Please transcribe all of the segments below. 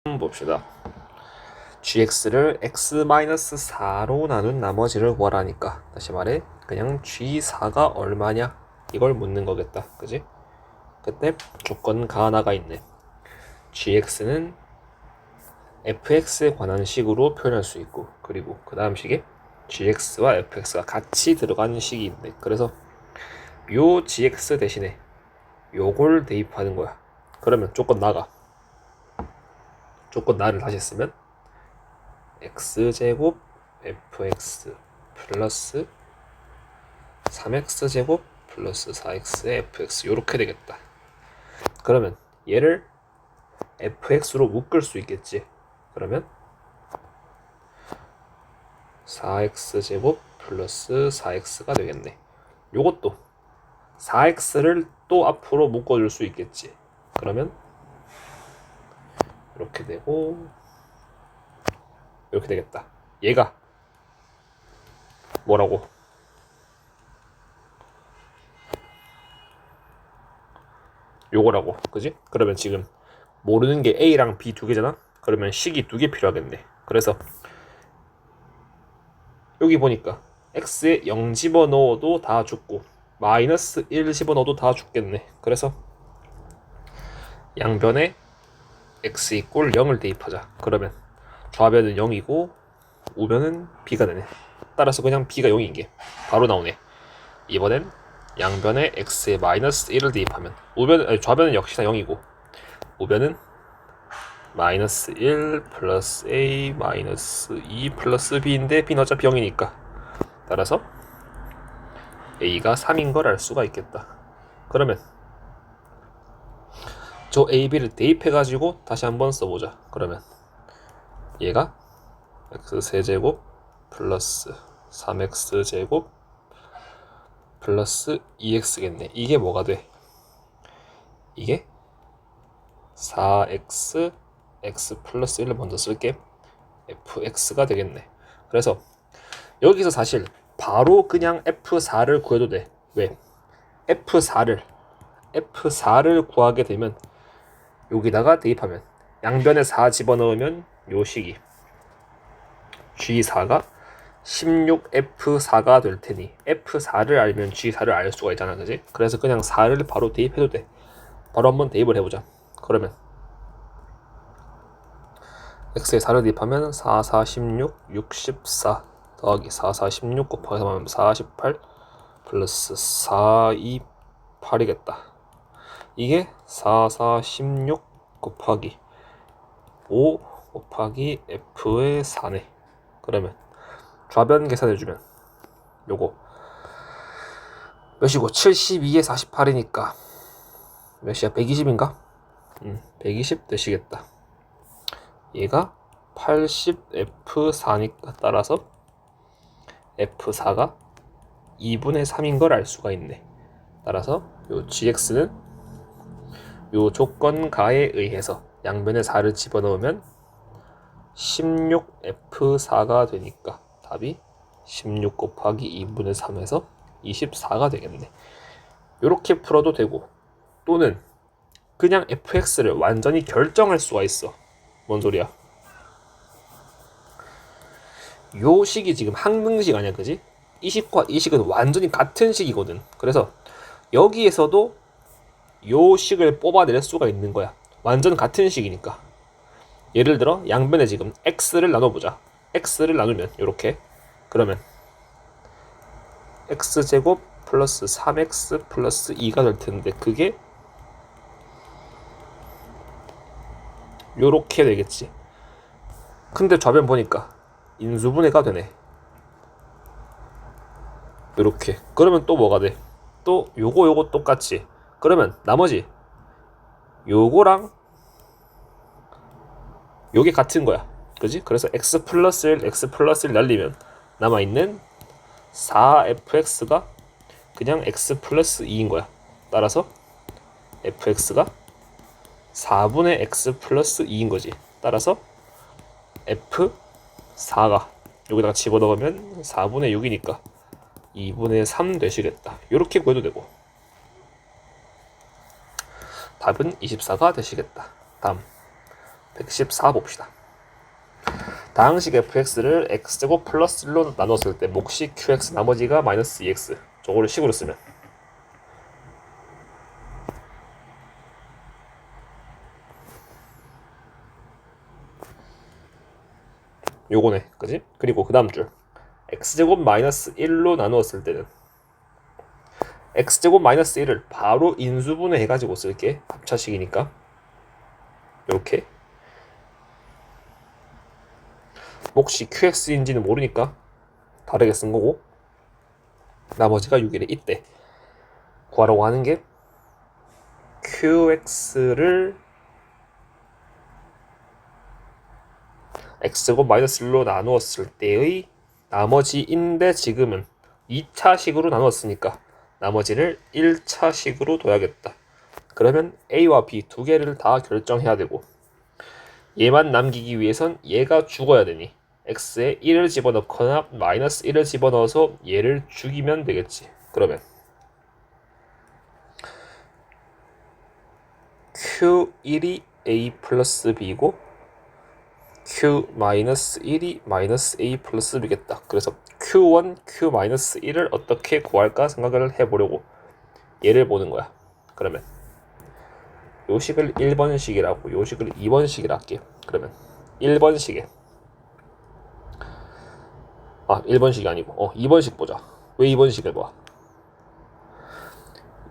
봅시다. gx를 x-4로 나눈 나머지를 구하라니까, 다시 말해 그냥 g4가 얼마냐 이걸 묻는 거겠다. 그지? 그때 조건가 하나가 있네. gx는 fx에 관한 식으로 표현할 수 있고, 그리고 그 다음 식에 gx와 fx가 같이 들어가는 식이 있네. 그래서 요 gx 대신에 요걸 대입하는 거야. 그러면 조건 나가. 조건 나를 다시 쓰면 x제곱 fx 플러스 3x제곱 플러스 4x의 fx 요렇게 되겠다. 그러면 얘를 fx로 묶을 수 있겠지. 그러면 4x제곱 플러스 4x가 되겠네. 요것도 4x를 또 앞으로 묶어줄 수 있겠지. 그러면 이렇게 되고 이렇게 되겠다. 얘가 뭐라고? 요거라고. 그지? 그러면 지금 모르는 게 A랑 B 두 개잖아? 그러면 식이 두 개 필요하겠네. 그래서 여기 보니까 x에 0 집어넣어도 다 죽고 마이너스 1 집어넣어도 다 죽겠네. 그래서 양변에 x 이꼴 0을 대입하자. 그러면 좌변은 0이고 우변은 b가 되네. 따라서 그냥 b가 0인 게 바로 나오네. 이번엔 양변에 x에 마이너스 1을 대입하면 좌변은 역시나 0이고 우변은 마이너스 1 플러스 a 마이너스 2 플러스 b인데 b는 어차피 0이니까 따라서 a가 3인 걸 알 수가 있겠다. 그러면 저 a, b를 대입해가지고 다시 한번 써보자. 그러면 얘가 x세제곱 플러스 3x제곱 플러스 2x겠네. 이게 뭐가 돼? 이게 4x x 플러스 1을 먼저 쓸게. fx가 되겠네. 그래서 여기서 사실 바로 그냥 f4를 구해도 돼. 왜? f4를 구하게 되면 여기다가 대입하면 양변에 4 집어넣으면 요 식이 g4가 16f4가 될 테니 f4를 알면 g4를 알 수가 있잖아. 그지? 그래서 그냥 4를 바로 대입해도 돼. 바로 한번 대입을 해보자. 그러면 x에 4를 대입하면 4, 4, 16, 64 더하기 4, 4, 16 곱하기 3하면 48 플러스 4, 2, 8이겠다. 이게 4, 4, 16 곱하기 5 곱하기 f의 4네. 그러면 좌변 계산해주면 요거 몇이고 72에 48이니까 몇이야? 120인가? 120 되시겠다. 얘가 80f4니까 따라서 f4가 2분의 3인 걸 알 수가 있네. 따라서 요 gx는 요 조건가에 의해서 양변에 4를 집어넣으면 16f4가 되니까 답이 16 곱하기 2분의 3에서 24가 되겠네. 요렇게 풀어도 되고, 또는 그냥 fx를 완전히 결정할 수가 있어. 뭔 소리야? 요 식이 지금 항등식 아니야, 그지? 이 식과 이 식은 완전히 같은 식이거든. 그래서 여기에서도 요 식을 뽑아낼 수가 있는 거야. 완전 같은 식이니까. 예를 들어 양변에 지금 x를 나눠보자. x를 나누면 요렇게, 그러면 x제곱 플러스 3x 플러스 2가 될 텐데 그게 요렇게 되겠지. 근데 좌변 보니까 인수분해가 되네. 요렇게. 그러면 또 뭐가 돼? 또 요거 똑같이. 그러면 나머지 요거랑 요게 같은 거야. 그지? 그래서 x 플러스 1 날리면 남아있는 4fx가 그냥 x 플러스 2인 거야. 따라서 fx가 4분의 x 플러스 2인 거지. 따라서 f4가 여기다가 집어넣으면 4분의 6이니까 2분의 3 되시겠다. 이렇게 구해도 되고, 답은 24가 되시겠다. 다음 114 봅시다. 다항식 fx를 x제곱 플러스 1로 나눴을 때 몫이 qx 나머지가 마이너스 2x. 저거를 식으로 쓰면 요거네, 그지? 그리고 그 다음 줄 x제곱 마이너스 1로 나누었을 때는 x제곱 마이너스 1을 바로 인수분해 해가지고 쓸게. 합차식이니까 이렇게 몫이 qx인지는 모르니까 다르게 쓴 거고, 나머지가 6이래. 이때 구하라고 하는 게 qx를 x제곱 마이너스 1로 나누었을 때의 나머지인데 지금은 2차식으로 나누었으니까 나머지를 1차식으로 둬야겠다. 그러면 a와 b 두 개를 다 결정해야 되고, 얘만 남기기 위해선 얘가 죽어야 되니 x에 1을 집어넣거나 마이너스 1을 집어넣어서 얘를 죽이면 되겠지. 그러면 q1이 a 플러스 b고 q-1이 마이너스 a 플러스 b겠다. 그래서 q1, q-1을 어떻게 구할까 생각을 해보려고 얘를 보는 거야. 그러면 요 식을 1번식이라고 요 식을 2번식이라 할게요. 그러면 1번식에 1번식이 아니고 2번식 보자. 왜 2번식을 봐?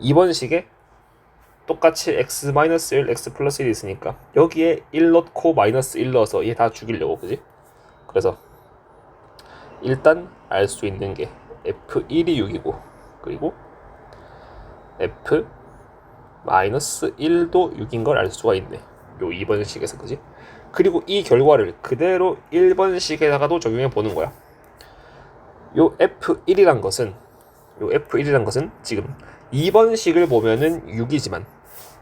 2번식에 똑같이 x-1, x 플러스 1이 있으니까 여기에 1 넣고 마이너스 1 넣어서 얘 다 죽이려고, 그지? 그래서 일단 알 수 있는 게 f1이 6이고 그리고 f-1도 6인 걸 알 수가 있네. 요 2번식에서, 그지? 그리고 이 결과를 그대로 1번식에다가도 적용해 보는 거야. 요 f1이란 것은 지금 2번식을 보면은 6이지만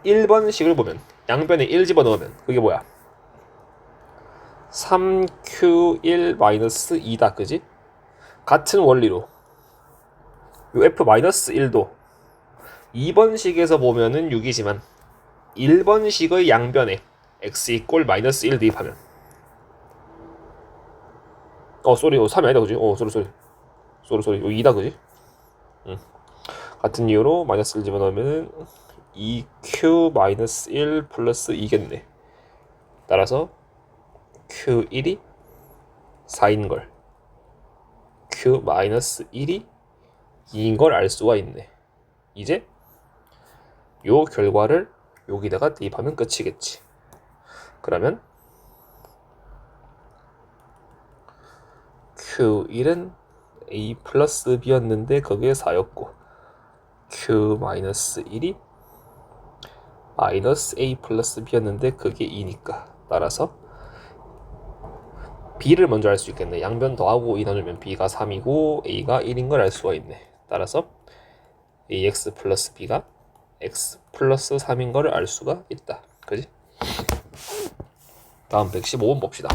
1번식을 보면 양변에 1 집어넣으면 그게 뭐야? 3q1-2다, 그지? 같은 원리로 요 f-1도 2번식에서 보면은 6이지만 1번식의 양변에 x 이꼴 마이너스 1 대입하면 쏘리 3이 아니다, 그지? 쏘리 이거 2다, 그지? 같은 이유로 마이너스 1 집어넣으면 2q-1 플러스 2겠네. 따라서 q1이 4인걸 q-1이 2인걸 알 수가 있네. 이제 요 결과를 여기다가 대입하면 끝이겠지. 그러면 q1은 a 플러스 b였는데 거기에 4였고 q-1이 마이너스 a 플러스 b였는데 그게 2니까 따라서 b를 먼저 알 수 있겠네. 양변 더하고 2 나누면 b가 3이고 a가 1인 걸 알 수가 있네. 따라서 ax 플러스 b가 x 플러스 3인 걸 알 수가 있다, 그지? 다음 115번 봅시다.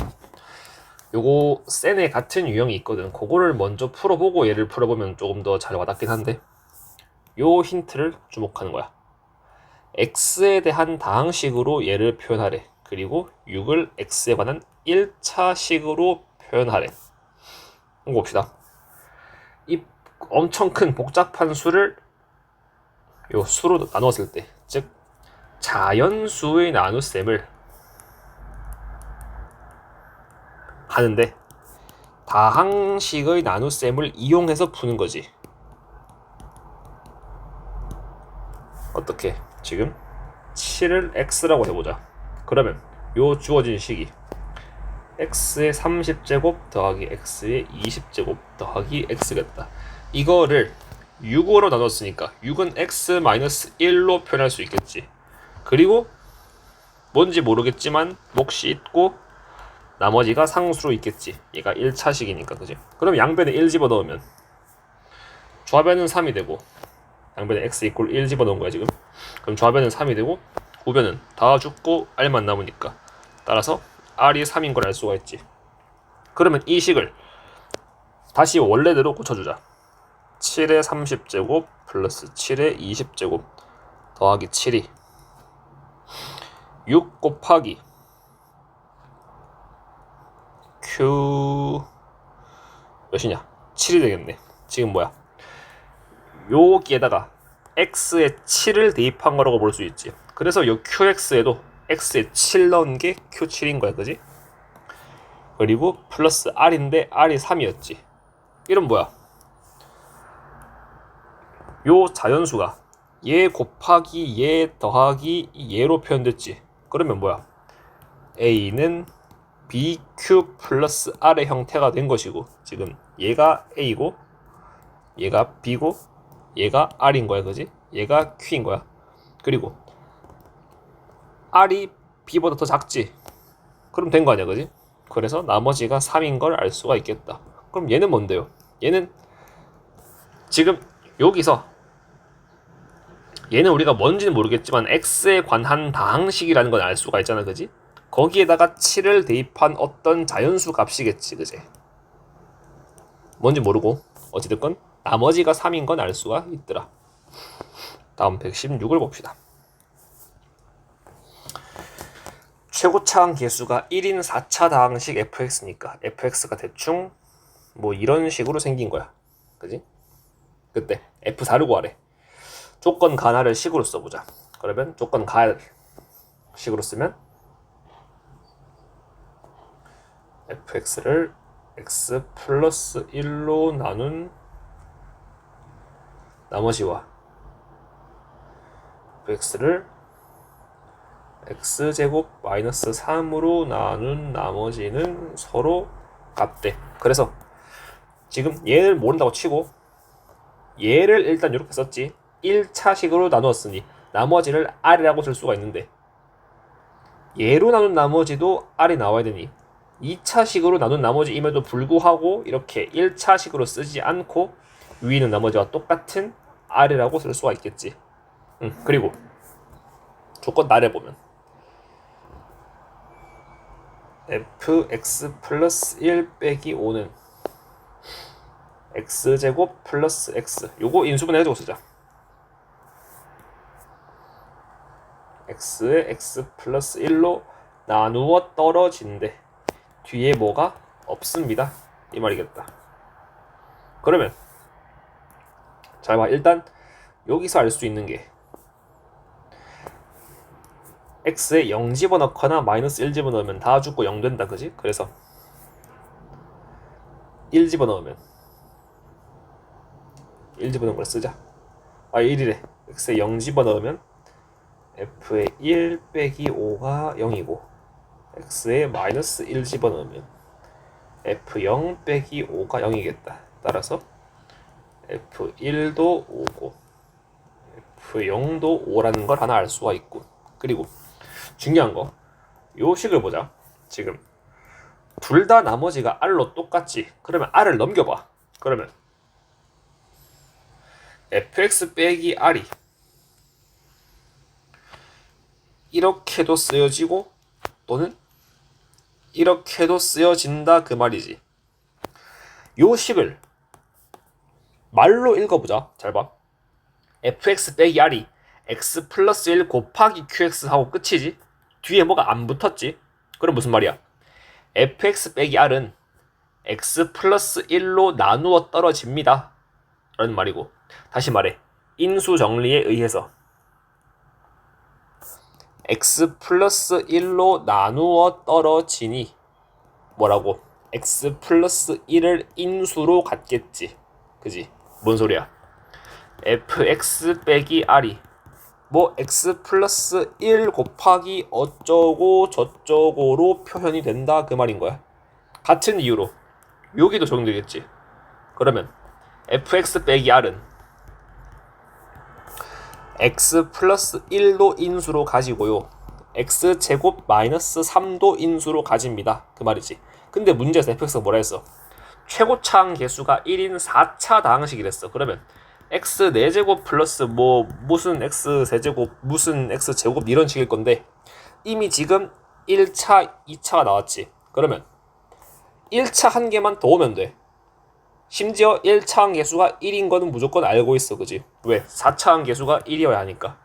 요거 센에 같은 유형이 있거든. 그거를 먼저 풀어보고 얘를 풀어보면 조금 더 잘 와닿긴 한데, 요 힌트를 주목하는 거야. x에 대한 다항식으로 얘를 표현하래. 그리고 6을 x에 관한 1차식으로 표현하래. 한번 봅시다. 이 엄청 큰 복잡한 수를 요 수로 나누었을 때, 즉 자연수의 나눗셈을 하는데 다항식의 나눗셈을 이용해서 푸는 거지. 어떻게? 지금 7을 x라고 해보자. 그러면 요 주어진 식이 x의 30제곱 더하기 x의 20제곱 더하기 x겠다. 이거를 6으로 나눴으니까 6은 x-1로 표현할 수 있겠지. 그리고 뭔지 모르겠지만 몫이 있고 나머지가 상수로 있겠지. 얘가 1차식이니까, 그지? 그럼 양변에 1 집어넣으면 좌변은 3이 되고 양변에 x 이꼴 1 집어넣은 거야 지금. 그럼 좌변은 3이 되고 우변은 다 죽고 r만 남으니까 따라서 r이 3인 걸 알 수가 있지. 그러면 이 식을 다시 원래대로 고쳐주자. 7의 30제곱 플러스 7의 20제곱 더하기 7이 6 곱하기 q 몇이냐? 7이 되겠네. 지금 뭐야? 여기에다가 x에 7을 대입한 거라고 볼 수 있지. 그래서 요 qx에도 x에 7 넣은 게 q7인 거야, 그지? 그리고 플러스 r인데 r이 3이었지. 이런 뭐야? 요 자연수가 얘 곱하기 얘 더하기 얘로 표현됐지. 그러면 뭐야? a는 bq 플러스 r의 형태가 된 것이고, 지금 얘가 a고 얘가 b고 얘가 r인 거야, 그지? 얘가 q인 거야. 그리고 r이 b보다 더 작지. 그럼 된 거 아니야, 그지? 그래서 나머지가 3인 걸 알 수가 있겠다. 그럼 얘는 뭔데요? 얘는 지금 여기서 얘는 우리가 뭔지는 모르겠지만 x에 관한 다항식이라는 건 알 수가 있잖아, 그지? 거기에다가 7을 대입한 어떤 자연수 값이겠지, 그지? 뭔지 모르고 어찌됐건 나머지가 3인 건 알 수가 있더라. 다음 116을 봅시다. 최고차항 계수가 1인 4차 다항식 fx니까 fx가 대충 뭐 이런 식으로 생긴 거야, 그지? 그때 f4를 구하래. 조건 가나를 식으로 써보자. 그러면 조건 가 식으로 쓰면 fx를 x 플러스 1로 나눈 나머지와 fx를 x제곱 마이너스 3으로 나눈 나머지는 서로 같대. 그래서 지금 얘를 모른다고 치고 얘를 일단 이렇게 썼지. 1차식으로 나누었으니 나머지를 r이라고 쓸 수가 있는데, 얘로 나눈 나머지도 r이 나와야 되니 2차식으로 나눈 나머지임에도 불구하고 이렇게 1차식으로 쓰지 않고 위에 있는 나머지와 똑같은 r이라고 쓸 수가 있겠지. 그리고 조건 나를 보면 fx 플러스 1 빼기 5는 x제곱 플러스 x, 요거 인수분해 해주고 쓰자. x에 x 플러스 1로 나누어 떨어진대. 뒤에 뭐가 없습니다, 이 말이겠다. 그러면 잘 봐. 일단 여기서 알 수 있는 게 x에 0 집어넣거나 마이너스 1 집어넣으면 다 죽고 0 된다, 그지? 그래서 1 집어넣으면 1 집어넣은 걸 쓰자. 1이래. x에 0 집어넣으면 f에 1 빼기 5가 0이고 x에 마이너스 1 집어넣으면 f0 빼기 5가 0이겠다. 따라서 f1도 5고 f0도 5라는 걸 하나 알 수가 있고, 그리고 중요한 거, 요 식을 보자. 지금 둘 다 나머지가 r로 똑같지. 그러면 r을 넘겨봐. 그러면 fx 빼기 r이 이렇게도 쓰여지고 또는 이렇게도 쓰여진다, 그 말이지. 요 식을 말로 읽어보자. 잘 봐. fx 빼기 r이 x 플러스 1 곱하기 qx 하고 끝이지. 뒤에 뭐가 안 붙었지. 그럼 무슨 말이야? fx 빼기 r은 x 플러스 1로 나누어 떨어집니다 라는 말이고, 다시 말해 인수 정리에 의해서 x 플러스 1로 나누어 떨어지니 뭐라고? x 플러스 1을 인수로 갖겠지, 그지? 뭔 소리야? fx 빼기 r이 뭐 x 플러스 1 곱하기 어쩌고 저쩌고로 표현이 된다, 그 말인 거야. 같은 이유로 여기도 적용되겠지. 그러면 fx 빼기 r은 x 플러스 1도 인수로 가지고요, x제곱 마이너스 3도 인수로 가집니다, 그 말이지. 근데 문제에서 fx가 뭐라 했어? 최고차항 계수가 1인 4차 다항식이랬어. 그러면 x 4제곱 플러스 뭐 무슨 x 세제곱 무슨 x 제곱 이런 식일 건데, 이미 지금 1차 2차가 나왔지. 그러면 1차 한 개만 더 오면 돼. 심지어 1차항 계수가 1인 거는 무조건 알고 있어, 그지? 왜? 4차항 계수가 1이어야 하니까.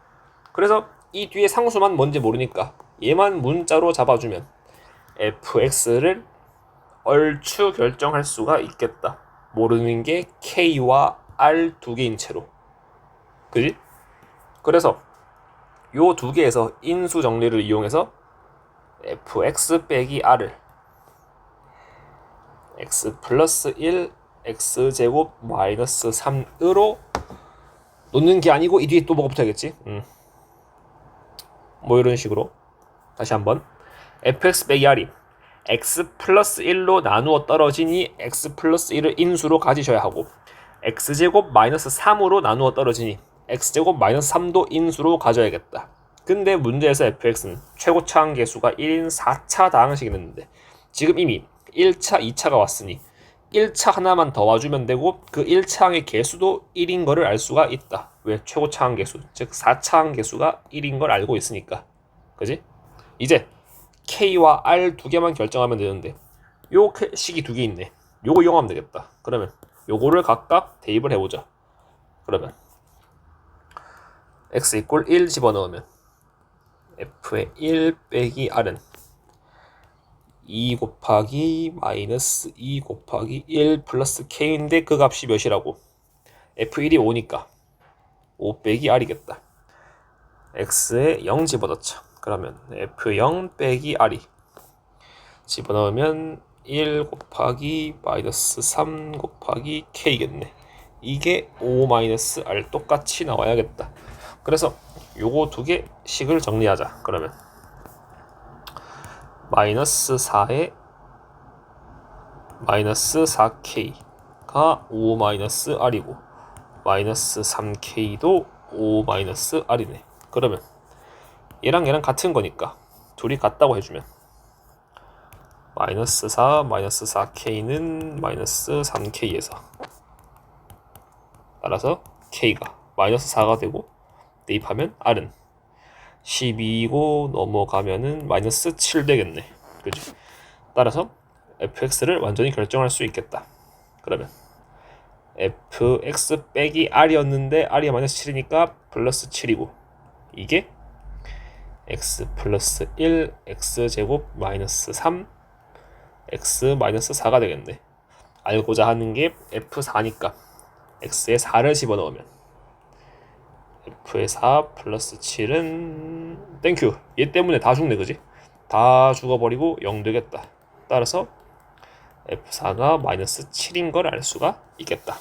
그래서 이 뒤에 상수만 뭔지 모르니까 얘만 문자로 잡아주면 fx를 얼추 결정할 수가 있겠다. 모르는 게 K와 R 두 개인 채로. 그지? 그래서 요 두 개에서 인수 정리를 이용해서 fx 빼기 r을 x 플러스 1 x제곱 마이너스 3으로 놓는 게 아니고 이 뒤에 또 뭐가 붙어야겠지? 뭐 이런 식으로 다시 한번 fx 빼기 r이 x 플러스 1로 나누어 떨어지니 x 플러스 1을 인수로 가지셔야 하고 x제곱 마이너스 3으로 나누어 떨어지니 x제곱 마이너스 3도 인수로 가져야겠다. 근데 문제에서 fx는 최고차 항계수가 1인 4차 다항식이 됐는데 지금 이미 1차, 2차가 왔으니 1차 하나만 더 와주면 되고 그 1차 항의 개수도 1인 거를 알 수가 있다. 왜? 최고차 항계수, 즉 4차 항계수가 1인 걸 알고 있으니까. 그지? 이제 K와 R 두 개만 결정하면 되는데 요 식이 두 개 있네. 요거 이용하면 되겠다. 그러면 요거를 각각 대입을 해보자. 그러면 x 이꼴 1 집어넣으면 f의 1 빼기 r은 2 곱하기 마이너스 2 곱하기 1 플러스 k인데 그 값이 몇이라고? f1이 5니까 5 빼기 r이겠다. x에 0 집어넣자. 그러면 f0 빼기 r이 집어넣으면 1 곱하기 마이너스 3 곱하기 k겠네. 이게 5 마이너스 r 똑같이 나와야겠다. 그래서 요거 두 개 식을 정리하자. 그러면 마이너스 4에 마이너스 4k가 5 마이너스 r이고 마이너스 3k도 5 마이너스 r이네. 그러면 얘랑 얘랑 같은 거니까 둘이 같다고 해주면 마이너스 4 마이너스 4k는 마이너스 3k에서 따라서 k가 마이너스 4가 되고 대입하면 r은 12고 넘어가면은 마이너스 7 되겠네. 그지? 따라서 fx를 완전히 결정할 수 있겠다. 그러면 fx 빼기 r이었는데 r이 마이너스 7이니까 플러스 7이고 이게 x 플러스 1 x제곱 마이너스 3 x 마이너스 4가 되겠네. 알고자 하는 게 f4니까 x에 4를 집어넣으면 f의 4 플러스 7은 땡큐. 얘 때문에 다 죽네. 그지? 다 죽어버리고 0 되겠다. 따라서 f4가 마이너스 7인 걸 알 수가 있겠다.